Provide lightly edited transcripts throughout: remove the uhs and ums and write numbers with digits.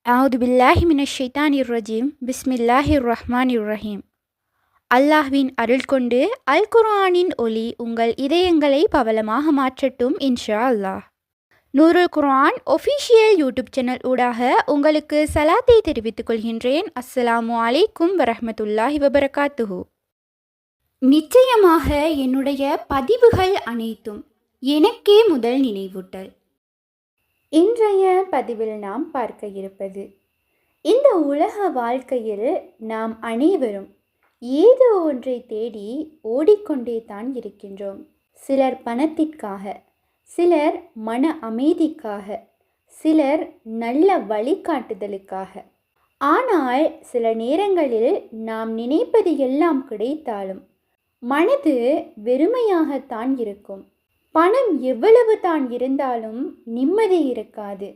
அவுது பில்லாஹி மினஷ் ஷைத்தானிர் ரஜீம் பிஸ்மில்லாஹிர் ரஹ்மானிர் ரஹீம். அல்லாஹ்வின் அருள் கொண்டு அல் குர்ஆனின் ஒளி உங்கள் இதயங்களை பவளமாக மாற்றட்டும் இன்ஷா அல்லாஹ். நூருல் குர்ஆன் ஒஃபிஷியல் யூடியூப் சேனல் ஊடாக உங்களுக்கு சலாத்தை தெரிவித்துக் கொள்கின்றேன். அஸ்ஸலாமு அலைக்கும் வரஹ்மத்துல்லாஹி வபரகாத்துஹு. நிச்சயமாக என்னுடைய பதிவுகள் அனைத்தும் எனக்கே முதல் நினைவூட்டல். இன்றைய பதிவில் நாம் பார்க்க இருப்பது, இந்த உலக வாழ்க்கையில் நாம் அனைவரும் ஏதோ ஒன்றை தேடி ஓடிக்கொண்டே தான் இருக்கின்றோம். சிலர் பணத்திற்காக, சிலர் மன அமைதிக்காக, சிலர் நல்ல வழிகாட்டுதலுக்காக. ஆனால் சில நேரங்களில் நாம் நினைப்பது எல்லாம் கிடைத்தாலும் மனது வெறுமையாகத்தான் இருக்கும். பணம் எவ்வளவு தான் இருந்தாலும் நிம்மதி இருக்காது.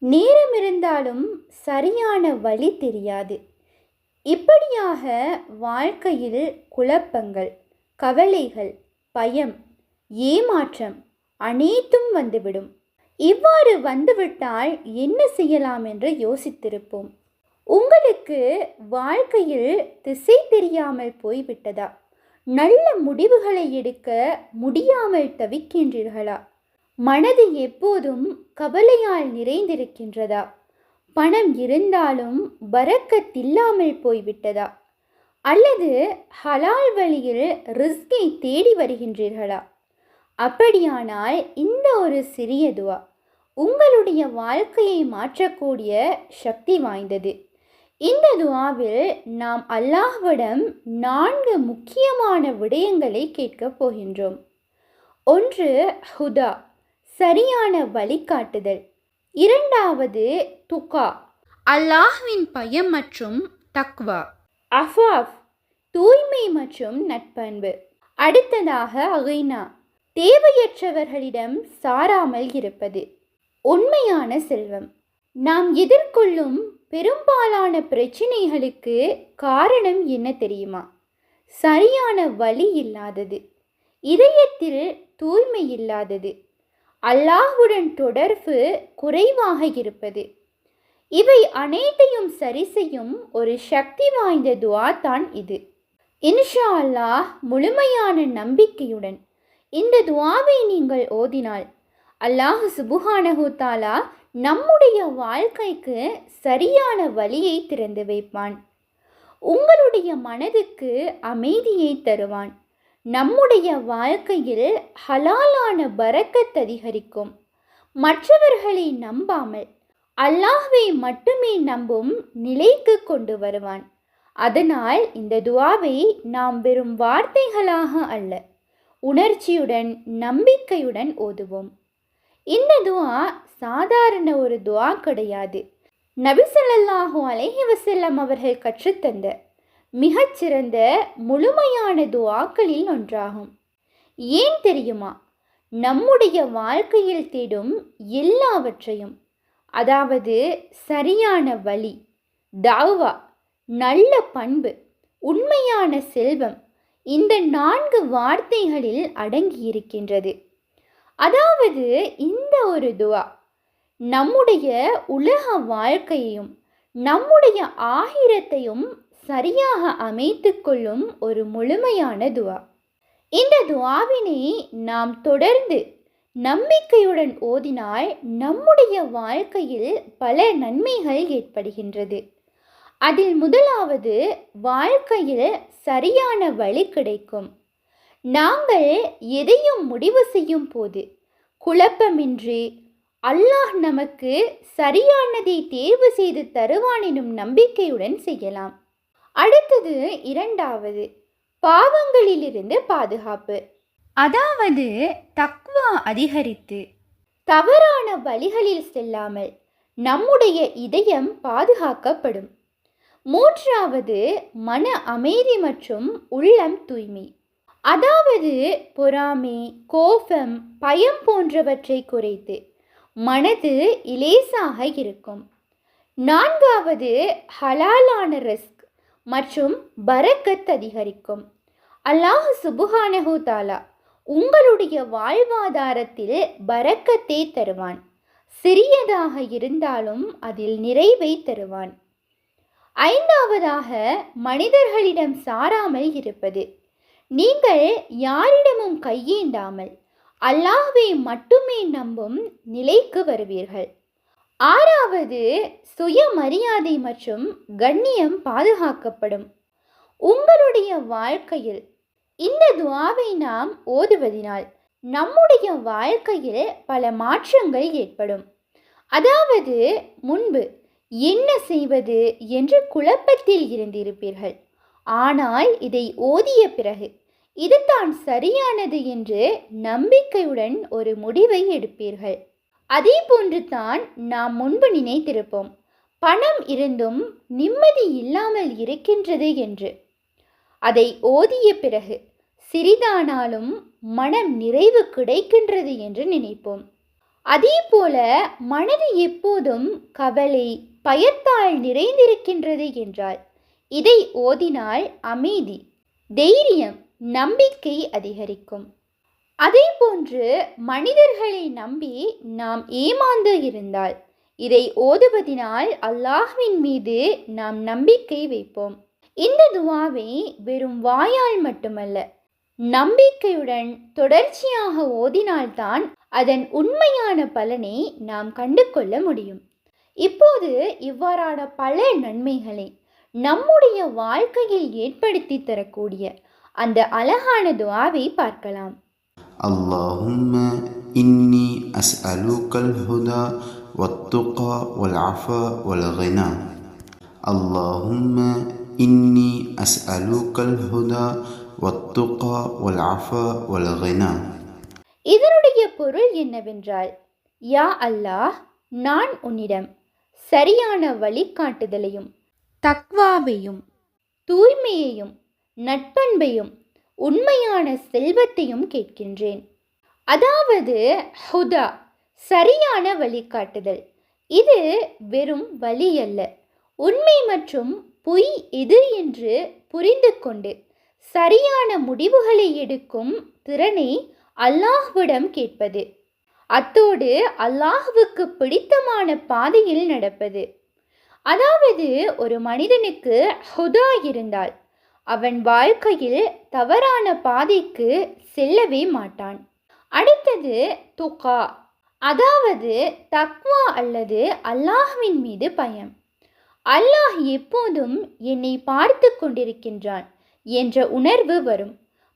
நேரம் இருந்தாலும் சரியான வழி தெரியாது. இப்படியாக வாழ்க்கையில் குழப்பங்கள், கவலைகள், பயம், ஏமாற்றம் அனைத்தும் வந்துவிடும். இவ்வாறு வந்துவிட்டால் என்ன செய்யலாம் என்று யோசித்திருப்போம். உங்களுக்கு வாழ்க்கையில் திசை தெரியாமல் போய்விட்டதா? நல்ல முடிவுகளை எடுக்க முடியாமல் தவிக்கின்றீர்களா? மனது எப்போதும் கவலையால் நிறைந்திருக்கின்றதா? பணம் இருந்தாலும் பரக்கத்தில்லாமல் போய்விட்டதா? அல்லது ஹலால் வழியில் ரிஸ்கை தேடி வருகின்றீர்களா? அப்படியானால் இந்த ஒரு சிறிய துவா உங்களுடைய வாழ்க்கையை மாற்றக்கூடிய சக்தி வாய்ந்தது. இந்த துவாவில் நாம் அல்லாஹ்விடம் 4 முக்கியமான விடயங்களை கேட்கப் போகின்றோம். 1. ஹுதா, சரியான வழிகாட்டுதல். 2வது துகா, அல்லாஹ்வின் பயம் மற்றும் தக்வா. அஃபாஃப், தூய்மை மற்றும் நட்பண்பு. அடுத்ததாக அகைனா, தேவையற்றவர்களிடம் சாராமல் இருப்பது. உண்மையான செல்வம். நாம் எதிர்கொள்ளும் பெரும்பாலான பிரச்சினைகளுக்கு காரணம் என்ன தெரியுமா? சரியான வழி இல்லாதது, இதயத்தில் தூய்மை இல்லாதது, அல்லாஹ்வுடன் தொடர்பு குறைவாக இருப்பது. இவை அனைத்தையும் சரி செய்யும் ஒரு சக்தி வாய்ந்த துஆ தான் இது. இன்ஷா அல்லாஹ் முழுமையான நம்பிக்கையுடன் இந்த துஆவை நீங்கள் ஓதினால் அல்லாஹ் சுப்ஹானஹு தஆலா நம்முடைய வாழ்க்கைக்கு சரியான வழியை திறந்து வைப்பான். உங்களுடைய மனதுக்கு அமைதியை தருவான். நம்முடைய வாழ்க்கையில் ஹலாலான பரக்கத் அதிகரிக்கும். மற்றவர்களை நம்பாமல் அல்லாஹ்வை மட்டுமே நம்பும் நிலைக்கு கொண்டு வருவான். அதனால் இந்த துஆவை நாம் வெறும் வார்த்தைகளாக அல்ல, உணர்ச்சியுடன் நம்பிக்கையுடன் ஓதுவோம். இந்த துஆ சாதாரண ஒரு துஆ கிடையாது. நபி ஸல்லல்லாஹு அலைஹி வஸல்லம் அவர்கள் கற்றுத்தந்த மிகச்சிறந்த முழுமையான துஆக்களில் ஒன்றாகும். ஏன் தெரியுமா? நம்முடைய வாழ்க்கையில் தேடும் எல்லாவற்றையும், அதாவது சரியான வழி, தஅவா, நல்ல பண்பு, உண்மையான செல்வம், இந்த 4 வார்த்தைகளில் அடங்கியிருக்கின்றது. அதாவது இந்த ஒரு துஆ நம்முடைய உலக வாழ்க்கையையும் நம்முடைய ஆகிரத்தையும் சரியாக அமைத்து கொள்ளும் ஒரு முழுமையான துஆ. இந்த துஆவினை நாம் தொடர்ந்து நம்பிக்கையுடன் ஓதினால் நம்முடைய வாழ்க்கையில் பல நன்மைகள் ஏற்படுகின்றது. அதில் முதலாவது, வாழ்க்கையில் சரியான வழி கிடைக்கும். நாங்கள் எதையும் முடிவு செய்யும் போது குழப்பமின்றி அல்லாஹ் நமக்கு சரியானதை தேர்வு செய்து தருவான் எனும் நம்பிக்கையுடன் செய்யலாம். அடுத்தது 2வது, பாவங்களிலிருந்து பாதுகாப்பு. அதாவது தக்வா அதிகரித்து தவறான வழிகளில் செல்லாமல் நம்முடைய இதயம் பாதுகாக்கப்படும். 3வது, மன அமைதி மற்றும் உள்ளம் தூய்மை. அதாவது பொறாமை, கோபம், பயம் போன்றவற்றை குறைத்து மனது இலேசாக இருக்கும். 4வது, ஹலாலான ரிஸ்க் மற்றும் பரக்கத் அதிகரிக்கும். அல்லாஹ் சுப்ஹானஹு தஆலா உங்களுடைய வாழ்வாதாரத்தில் பரக்கத்தை தருவான். சிறியதாக இருந்தாலும் அதில் நிறைவை தருவான். ஐந்தாவதாக, மனிதர்களிடம் சாராமல் இருப்பது. நீங்கள் யாரிடமும் கையேந்தாமல் அல்லாஹ்வை மட்டுமே நம்பும் நிலைக்கு வருவீர்கள். ஆறாவது, சுயமரியாதை மற்றும் கண்ணியம் பாதுகாக்கப்படும். உங்களுடைய வாழ்க்கையில் இந்த துஆவை நாம் ஓதுவதினால் நம்முடைய வாழ்க்கையில் பல மாற்றங்கள் ஏற்படும். அதாவது, முன்பு என்ன செய்வது என்று குழப்பத்தில் இருந்திருப்பீர்கள். ஆனால் இதை ஓதிய பிறகு இதுதான் சரியானது என்று நம்பிக்கையுடன் ஒரு முடிவை எடுப்பீர்கள். அதே போன்று தான் நாம் முன்பு நினைத்திருப்போம், பணம் இருந்தும் நிம்மதி இல்லாமல் இருக்கின்றது என்று. அதை ஓதிய பிறகு சிறிதானாலும் மனம் நிறைவு கிடைக்கின்றது என்று நினைப்போம். அதே போல மனது எப்போதும் கவலை பயத்தால் நிறைந்திருக்கின்றது என்றால் இதை ஓதினால் அமைதி, தைரியம், நம்பிக்கை அதிகரிக்கும். அதே போன்று மனிதர்களை நம்பி நாம் ஏமாந்து இருந்தால் இதை ஓதுவதினால் அல்லாஹ்வின் மீது நாம் நம்பிக்கை வைப்போம். இந்த துஆவை வெறும் வாயால் மட்டுமல்ல, நம்பிக்கையுடன் தொடர்ச்சியாக ஓதினால்தான் அதன் உண்மையான பலனை நாம் கண்டு கொள்ள முடியும். இப்போது இவ்வாறான பல நன்மைகளை நம்முடைய வாழ்க்கையில் ஏற்படுத்தி தரக்கூடிய அந்த அழகான துஆவை பார்க்கலாம். اللهم إني أسألك الهدى والتقى والعفاف والغنى. اللهم إني أسألك الهدى والتقى والعفاف والغنى. இதனுடைய பொருள் என்னவென்றால், யா அல்லாஹ், நான் உன்னிடம் சரியான வழிகாட்டுதலையும் தக்வாவையும் தூய்மையையும் நட்பண்பையும் உண்மையான செல்வத்தையும் கேட்கின்றேன். அதாவது ஹுதா, சரியான வழிகாட்டுதல். இது வெறும் வழி அல்ல, உண்மை மற்றும் பொய் எது என்று புரிந்து கொண்டு சரியான முடிவுகளை எடுக்கும் திறனை அல்லாஹ்விடம் கேட்பது. அத்தோடு அல்லாஹ்வுக்கு பிடித்தமான பாதையில் நடப்பது. அதாவது ஒரு மனிதனுக்கு ஹுதா இருந்தால் அவன் வாழ்க்கையில் தவறான பாதைக்கு செல்லவே மாட்டான். அடுத்தது துகா, அதாவது தக்வா அல்லது அல்லாஹ்வின் மீது பயம். அல்லாஹ் எப்போதும் என்னை பார்த்து கொண்டிருக்கின்றான் என்ற உணர்வு வரும்.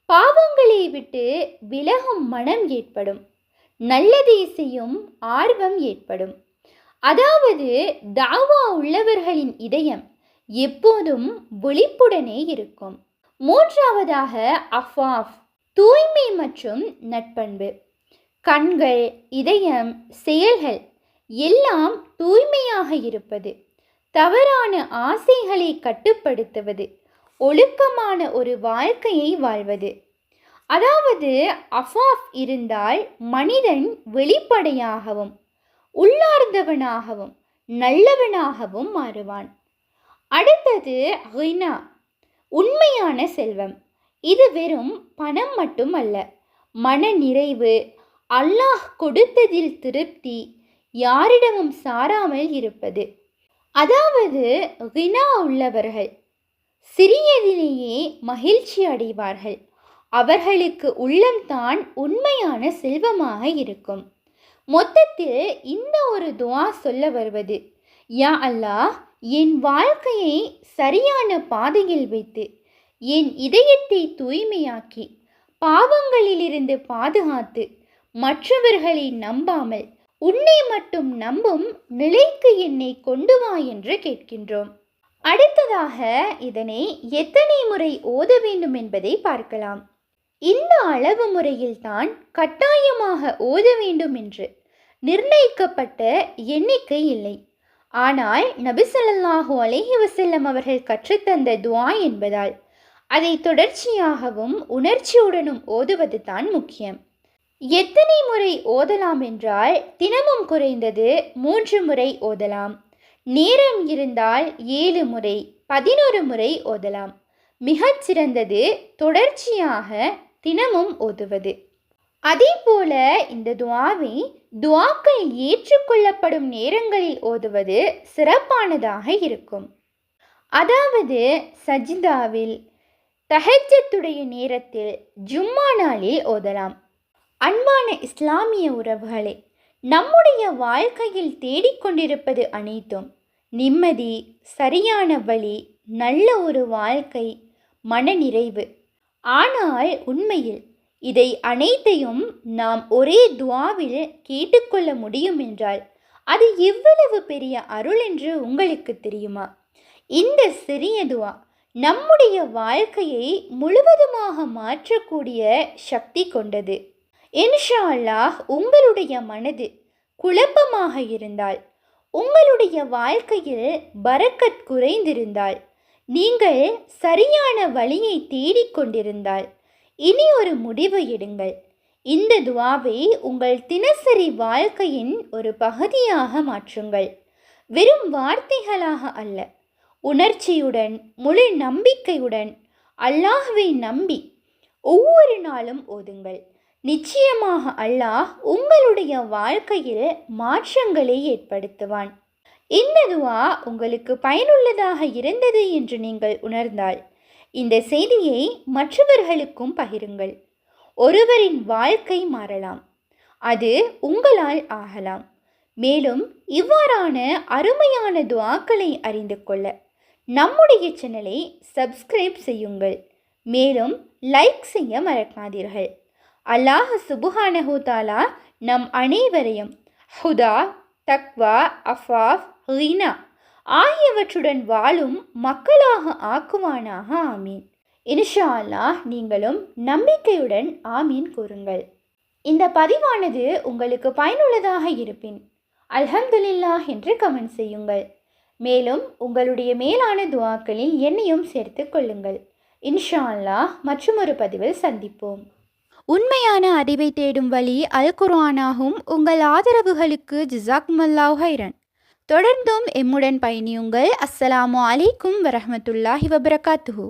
பாவங்களை விட்டு விலகும் மனம் ஏற்படும். நல்லதை செய்யும் ஆர்வம் ஏற்படும். அதாவது தாவா உள்ளவர்களின் இதயம் எப்போதும் விழிப்புடனே இருக்கும். மூன்றாவதாக அஃபாஃப், தூய்மை மற்றும் நட்பண்பு. கண்கள், இதயம், செயல்கள் எல்லாம் தூய்மையாக இருப்பது, தவறான ஆசைகளை கட்டுப்படுத்துவது, ஒழுக்கமான ஒரு வாழ்க்கையை வாழ்வது. அதாவது அஃபாஃப் இருந்தால் மனிதன் வெளிப்படையாகவும் உள்ளார்ந்தவனாகவும் நல்லவனாகவும் மாறுவான். அடுத்தது ஹினா, உண்மையான செல்வம். இது வெறும் பணம் மட்டும் அல்ல, மன நிறைவு, அல்லாஹ் கொடுத்ததில் திருப்தி, யாரிடமும் சாராமல் இருப்பது. அதாவது ஹினா உள்ளவர்கள் சிறியதிலேயே மகிழ்ச்சி அடைவார்கள். அவர்களுக்கு உள்ளம்தான் உண்மையான செல்வமாக இருக்கும். மொத்தத்தில் இந்த ஒரு துஆ சொல்ல வருவது, யா அல்லாஹ், என் வாழ்க்கையை சரியான பாதையில் வைத்து என் இதயத்தை தூய்மையாக்கி பாவங்களிலிருந்து பாதுகாத்து மற்றவர்களை நம்பாமல் உன்னை மட்டும் நம்பும் நிலைக்கு என்னை கொண்டு வா என்று கேட்கின்றோம். அடுத்ததாக இதனை எத்தனை முறை ஓத வேண்டும் என்பதை பார்க்கலாம். இந்த அளவு முறையில்தான் கட்டாயமாக ஓத வேண்டும் என்று நிர்ணயிக்கப்பட்ட எண்ணிக்கை இல்லை. ஆனால் நபி ஸல்லல்லாஹு அலைஹி வஸல்லம் அவர்கள் கற்றுத்தந்த துஆ என்பதால் அதை தொடர்ச்சியாகவும் உணர்ச்சியுடனும் ஓதுவது தான் முக்கியம். எத்தனை முறை ஓதலாம் என்றால், தினமும் குறைந்தது 3 முறை ஓதலாம். நேரம் இருந்தால் 7 முறை 11 முறை ஓதலாம். மிகச் சிறந்தது தொடர்ச்சியாக தினமும் ஓதுவது. அதே போல இந்த துஆவை துஆக்கள் ஏற்றுக்கொள்ளப்படும் நேரங்களில் ஓதுவது சிறப்பானதாக இருக்கும். அதாவது சஜ்தாவில், தஹஜ்ஜத்துடைய நேரத்தில், ஜும்மா நாளில் ஓதலாம். அன்பான இஸ்லாமிய உறவுகளே, நம்முடைய வாழ்க்கையில் தேடிக்கொண்டிருப்பது அனைத்தும் நிம்மதி, சரியான வழி, நல்ல ஒரு வாழ்க்கை, மனநிறைவு. ஆனால் உண்மையில் இதை அனைத்தையும் நாம் ஒரே துஆவில் கேட்டுக்கொள்ள முடியும் என்றால் அது எவ்வளவு பெரிய அருள் என்று உங்களுக்கு தெரியுமா? இந்த சிறிய துஆ நம்முடைய வாழ்க்கையை முழுவதுமாக மாற்றக்கூடிய சக்தி கொண்டது. இன்ஷா அல்லாஹ், உங்களுடைய மனது குழப்பமாக இருந்தால், உங்களுடைய வாழ்க்கையில் பரக்கத் குறைந்திருந்தால், நீங்கள் சரியான வழியை தேடிக்கொண்டிருந்தால் இனி ஒரு முடிவு எடுங்கள். இந்த துஆவை உங்கள் தினசரி வாழ்க்கையின் ஒரு பகுதியாக மாற்றுங்கள். வெறும் வார்த்தைகளாக அல்ல, உணர்ச்சியுடன், முழு நம்பிக்கையுடன், அல்லாஹ்வை நம்பி ஒவ்வொரு நாளும் ஓதுங்கள். நிச்சயமாக அல்லாஹ் உங்களுடைய வாழ்க்கையில் மாற்றங்களை ஏற்படுத்துவான். இந்த துஆ உங்களுக்கு பயனுள்ளதாக இருந்தது என்று நீங்கள் உணர்ந்தால் இந்த செய்தியை மற்றவர்களுக்கும் பகிருங்கள். ஒருவரின் வாழ்க்கை மாறலாம், அது உங்களால் ஆகலாம். மேலும் இவ்வாறான அருமையான துஆக்களை அறிந்து கொள்ள நம்முடைய சேனலை சப்ஸ்கிரைப் செய்யுங்கள். மேலும் லைக் செய்ய மறக்காதீர்கள். அல்லாஹ் சுப்ஹானஹு தஆலா நம் அனைவரையும் ஹுதா, தக்வா, அஃபாஃப், கினா ஆகியவற்றுடன் வாழும் மக்களாக ஆக்குவானாக. ஆமீன். இன்ஷா அல்லாஹ், நீங்களும் நம்பிக்கையுடன் ஆமீன் கூறுங்கள். இந்த பதிவானது உங்களுக்கு பயனுள்ளதாக இருப்பின் அல்ஹம்துலில்லாஹ் என்று கமெண்ட் செய்யுங்கள். மேலும் உங்களுடைய மேலான துஆக்களில் என்னையும் சேர்த்து கொள்ளுங்கள். இன்ஷா அல்லாஹ், மற்றொரு பதிவில் சந்திப்போம். உண்மையான அறிவை தேடும் வழி அல் குர்ஆனாகும். உங்கள் ஆதரவுகளுக்கு ஜஸாக்குமுல்லாஹ் ஹைரன். தொடர்ந்தும் எம்முடன் பயணியுங்கள். அஸ்ஸலாமு அலைக்கும் வரஹ்மத்துல்லாஹி வபரகாத்துஹு.